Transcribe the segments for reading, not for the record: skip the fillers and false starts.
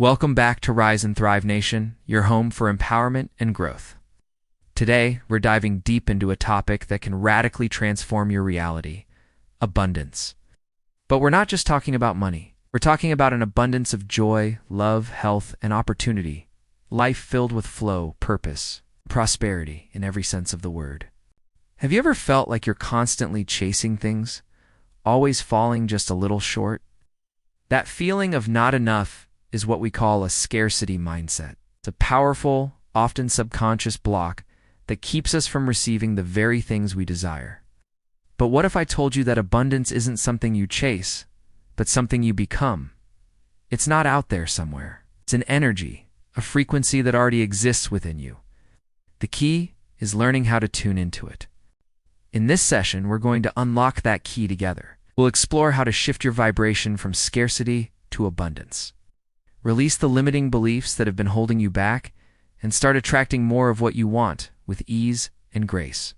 Welcome back to Rise and Thrive Nation, your home for empowerment and growth. Today, we're diving deep into a topic that can radically transform your reality: abundance. But we're not just talking about money. We're talking about an abundance of joy, love, health, and opportunity. Life filled with flow, purpose, prosperity in every sense of the word. Have you ever felt like you're constantly chasing things, always falling just a little short? That feeling of not enough is what we call a scarcity mindset. It's a powerful, often subconscious block that keeps us from receiving the very things we desire. But what if I told you that abundance isn't something you chase, but something you become? It's not out there somewhere. It's an energy, a frequency that already exists within you. The key is learning how to tune into it. In this session, we're going to unlock that key together. We'll explore how to shift your vibration from scarcity to abundance. Release the limiting beliefs that have been holding you back and start attracting more of what you want with ease and grace.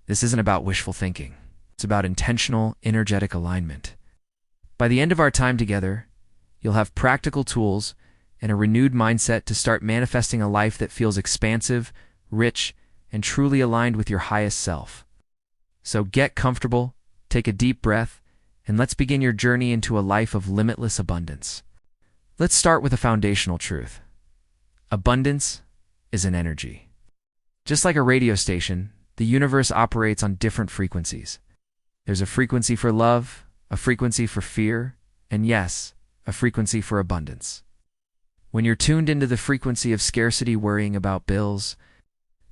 This isn't about wishful thinking. It's about intentional, energetic alignment. By the end of our time together, you'll have practical tools and a renewed mindset to start manifesting a life that feels expansive, rich, and truly aligned with your highest self. So get comfortable, take a deep breath, and let's begin your journey into a life of limitless abundance. Let's start with a foundational truth. Abundance is an energy. Just like a radio station, the universe operates on different frequencies. There's a frequency for love, a frequency for fear, and yes, a frequency for abundance. When you're tuned into the frequency of scarcity, worrying about bills,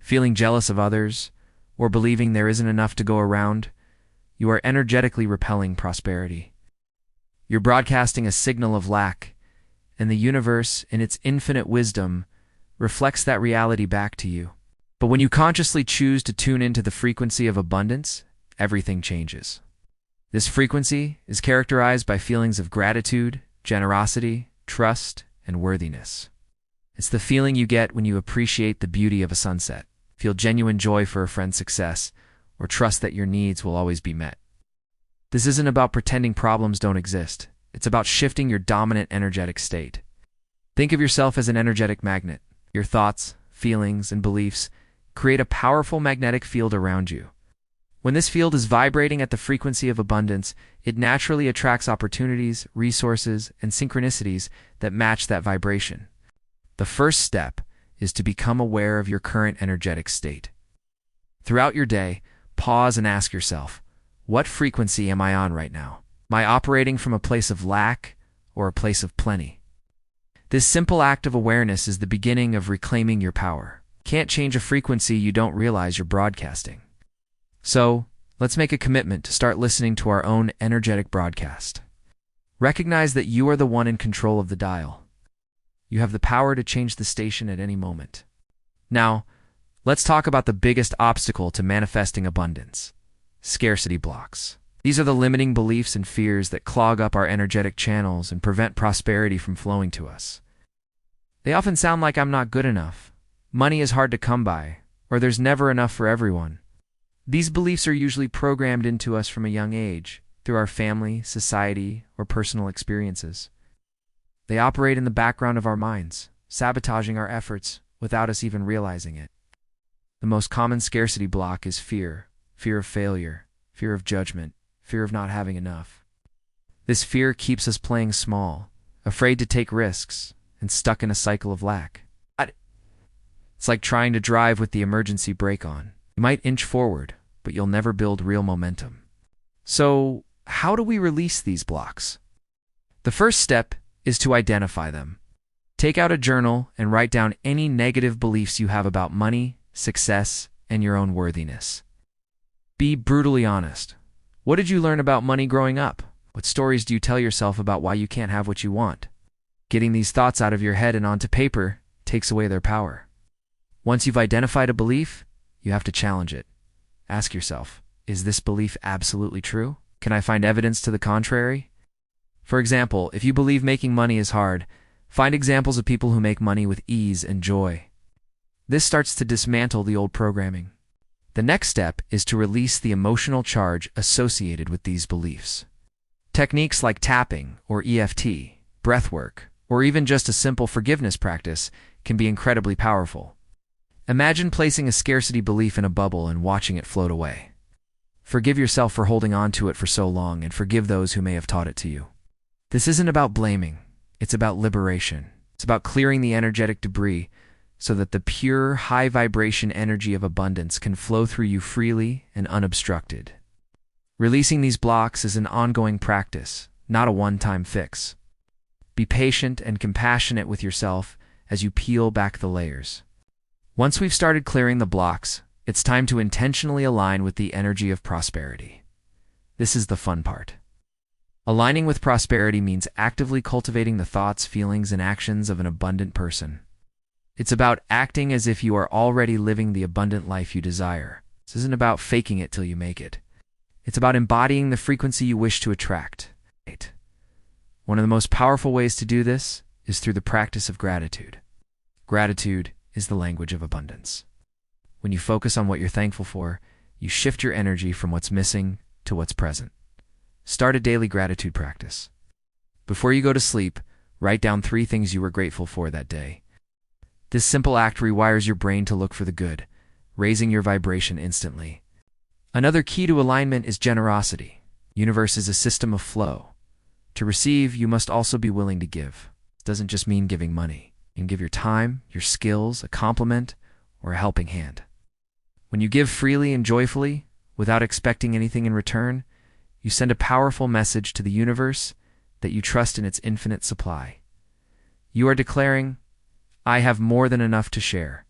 feeling jealous of others, or believing there isn't enough to go around, you are energetically repelling prosperity. You're broadcasting a signal of lack, and the universe, in its infinite wisdom, reflects that reality back to you. But when you consciously choose to tune into the frequency of abundance, everything changes. This frequency is characterized by feelings of gratitude, generosity, trust, and worthiness. It's the feeling you get when you appreciate the beauty of a sunset, feel genuine joy for a friend's success, or trust that your needs will always be met. This isn't about pretending problems don't exist. It's about shifting your dominant energetic state. Think of yourself as an energetic magnet. Your thoughts, feelings, and beliefs create a powerful magnetic field around you. When this field is vibrating at the frequency of abundance, it naturally attracts opportunities, resources, and synchronicities that match that vibration. The first step is to become aware of your current energetic state. Throughout your day, pause and ask yourself, what frequency am I on right now? Am I operating from a place of lack or a place of plenty? This simple act of awareness is the beginning of reclaiming your power. Can't change a frequency you don't realize you're broadcasting. So, let's make a commitment to start listening to our own energetic broadcast. Recognize that you are the one in control of the dial. You have the power to change the station at any moment. Now, let's talk about the biggest obstacle to manifesting abundance: scarcity blocks. These are the limiting beliefs and fears that clog up our energetic channels and prevent prosperity from flowing to us. They often sound like "I'm not good enough," "money is hard to come by," or "there's never enough for everyone." These beliefs are usually programmed into us from a young age, through our family, society, or personal experiences. They operate in the background of our minds, sabotaging our efforts without us even realizing it. The most common scarcity block is fear: fear of failure, fear of judgment, fear of not having enough. This fear keeps us playing small, afraid to take risks, and stuck in a cycle of lack. It's like trying to drive with the emergency brake on. You might inch forward, but you'll never build real momentum. So, how do we release these blocks? The first step is to identify them. Take out a journal and write down any negative beliefs you have about money, success, and your own worthiness. Be brutally honest. What did you learn about money growing up? What stories do you tell yourself about why you can't have what you want? Getting these thoughts out of your head and onto paper takes away their power. Once you've identified a belief, you have to challenge it. Ask yourself, is this belief absolutely true? Can I find evidence to the contrary? For example, if you believe making money is hard, find examples of people who make money with ease and joy. This starts to dismantle the old programming. The next step is to release the emotional charge associated with these beliefs. Techniques like tapping or EFT, breathwork, or even just a simple forgiveness practice can be incredibly powerful. Imagine placing a scarcity belief in a bubble and watching it float away. Forgive yourself for holding on to it for so long, and forgive those who may have taught it to you. This isn't about blaming, it's about liberation. It's about clearing the energetic debris so that the pure, high-vibration energy of abundance can flow through you freely and unobstructed. Releasing these blocks is an ongoing practice, not a one-time fix. Be patient and compassionate with yourself as you peel back the layers. Once we've started clearing the blocks, it's time to intentionally align with the energy of prosperity. This is the fun part. Aligning with prosperity means actively cultivating the thoughts, feelings, and actions of an abundant person. It's about acting as if you are already living the abundant life you desire. This isn't about faking it till you make it. It's about embodying the frequency you wish to attract. One of the most powerful ways to do this is through the practice of gratitude. Gratitude is the language of abundance. When you focus on what you're thankful for, you shift your energy from what's missing to what's present. Start a daily gratitude practice. Before you go to sleep, write down 3 things you were grateful for that day. This simple act rewires your brain to look for the good, raising your vibration instantly. Another key to alignment is generosity. The universe is a system of flow. To receive, you must also be willing to give. It doesn't just mean giving money. You can give your time, your skills, a compliment, or a helping hand. When you give freely and joyfully, without expecting anything in return, you send a powerful message to the universe that you trust in its infinite supply. You are declaring, "I have more than enough to share."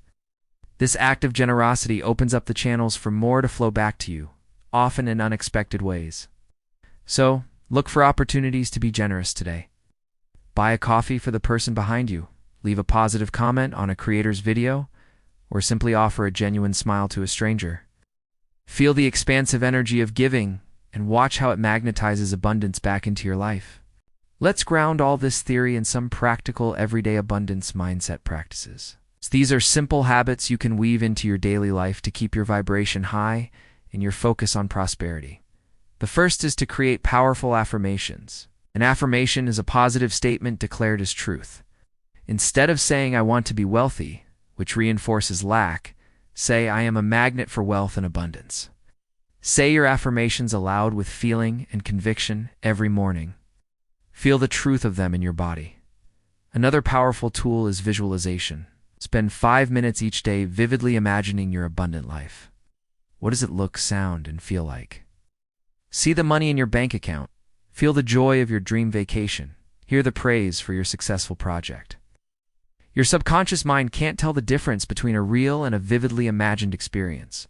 This act of generosity opens up the channels for more to flow back to you, often in unexpected ways. So, look for opportunities to be generous today. Buy a coffee for the person behind you, leave a positive comment on a creator's video, or simply offer a genuine smile to a stranger. Feel the expansive energy of giving and watch how it magnetizes abundance back into your life. Let's ground all this theory in some practical, everyday abundance mindset practices. These are simple habits you can weave into your daily life to keep your vibration high and your focus on prosperity. The first is to create powerful affirmations. An affirmation is a positive statement declared as truth. Instead of saying, "I want to be wealthy," which reinforces lack, say, "I am a magnet for wealth and abundance." Say your affirmations aloud with feeling and conviction every morning. Feel the truth of them in your body. Another powerful tool is visualization. Spend 5 minutes each day vividly imagining your abundant life. What does it look, sound, and feel like? See the money in your bank account. Feel the joy of your dream vacation. Hear the praise for your successful project. Your subconscious mind can't tell the difference between a real and a vividly imagined experience.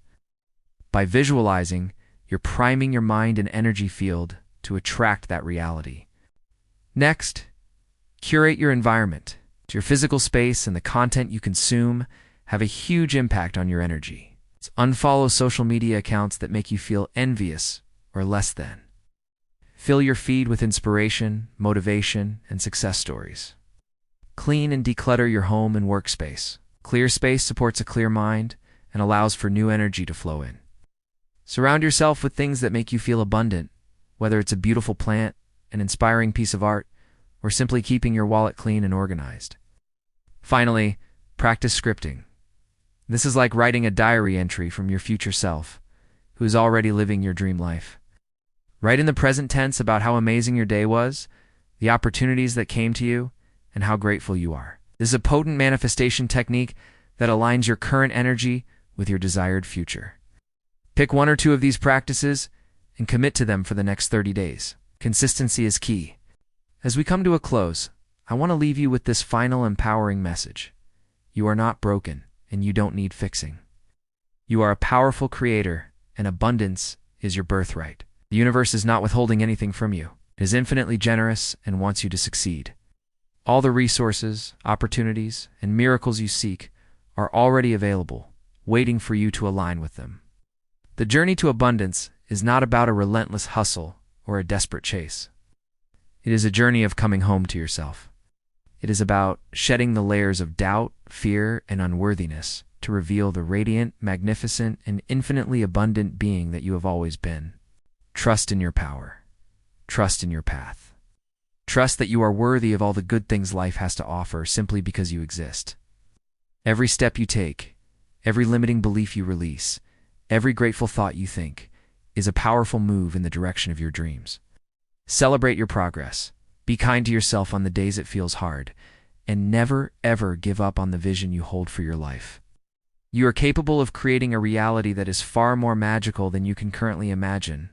By visualizing, you're priming your mind and energy field to attract that reality. Next, curate your environment. Your physical space and the content you consume have a huge impact on your energy. Unfollow social media accounts that make you feel envious or less than. Fill your feed with inspiration, motivation, and success stories. Clean and declutter your home and workspace. Clear space supports a clear mind and allows for new energy to flow in. Surround yourself with things that make you feel abundant, whether it's a beautiful plant, an inspiring piece of art, or simply keeping your wallet clean and organized. Finally, practice scripting. This is like writing a diary entry from your future self, who is already living your dream life. Write in the present tense about how amazing your day was, the opportunities that came to you, and how grateful you are. This is a potent manifestation technique that aligns your current energy with your desired future. Pick 1 or 2 of these practices and commit to them for the next 30 days. Consistency is key. As we come to a close, I want to leave you with this final empowering message. You are not broken, and you don't need fixing. You are a powerful creator, and abundance is your birthright. The universe is not withholding anything from you. It is infinitely generous and wants you to succeed. All the resources, opportunities, and miracles you seek are already available, waiting for you to align with them. The journey to abundance is not about a relentless hustle or a desperate chase. It is a journey of coming home to yourself. It is about shedding the layers of doubt, fear, and unworthiness to reveal the radiant, magnificent, and infinitely abundant being that you have always been. Trust in your power. Trust in your path. Trust that you are worthy of all the good things life has to offer simply because you exist. Every step you take, every limiting belief you release, every grateful thought you think, is a powerful move in the direction of your dreams. Celebrate your progress. Be kind to yourself on the days it feels hard, and never, ever give up on the vision you hold for your life. You are capable of creating a reality that is far more magical than you can currently imagine.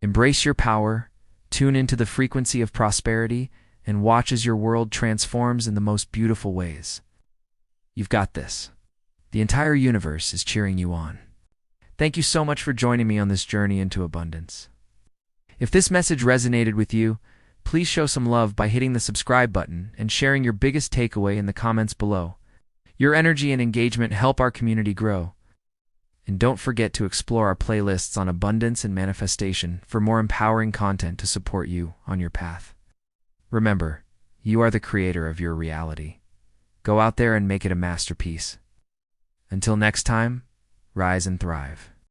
Embrace your power, tune into the frequency of prosperity, and watch as your world transforms in the most beautiful ways. You've got this. The entire universe is cheering you on. Thank you so much for joining me on this journey into abundance. If this message resonated with you, please show some love by hitting the subscribe button and sharing your biggest takeaway in the comments below. Your energy and engagement help our community grow. And don't forget to explore our playlists on abundance and manifestation for more empowering content to support you on your path. Remember, you are the creator of your reality. Go out there and make it a masterpiece. Until next time, rise and thrive.